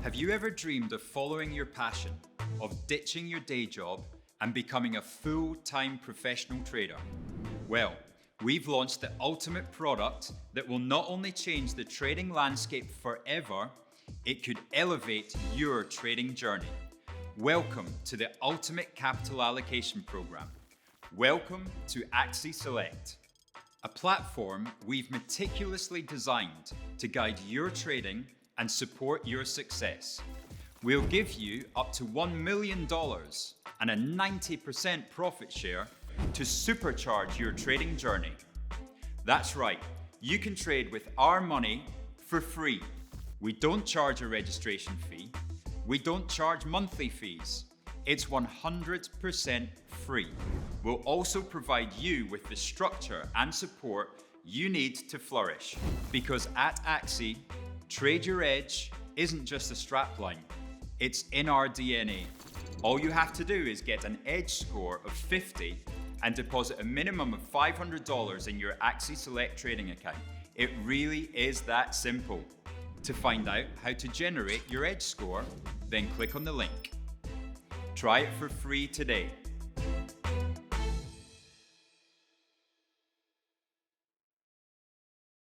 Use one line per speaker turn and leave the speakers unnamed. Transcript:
Have you ever dreamed of following your passion, of ditching your day job and becoming a full-time professional trader? Well, we've launched the ultimate product that will not only change the trading landscape forever, it could elevate your trading journey. Welcome to the Ultimate Capital Allocation Program. Welcome to Axi Select, a platform we've meticulously designed to guide your trading and support your success. We'll give you up to $1 million and a 90% profit share to supercharge your trading journey. That's right, you can trade with our money for free. We don't charge a registration fee. We don't charge monthly fees. It's 100% free. We'll also provide you with the structure and support you need to flourish. Because at Axi, Trade Your Edge isn't just a strapline, it's in our DNA. All you have to do is get an edge score of 50 and deposit a minimum of $500 in your Axi Select trading account. It really is that simple. To find out how to generate your edge score, then click on the link. Try it for free today.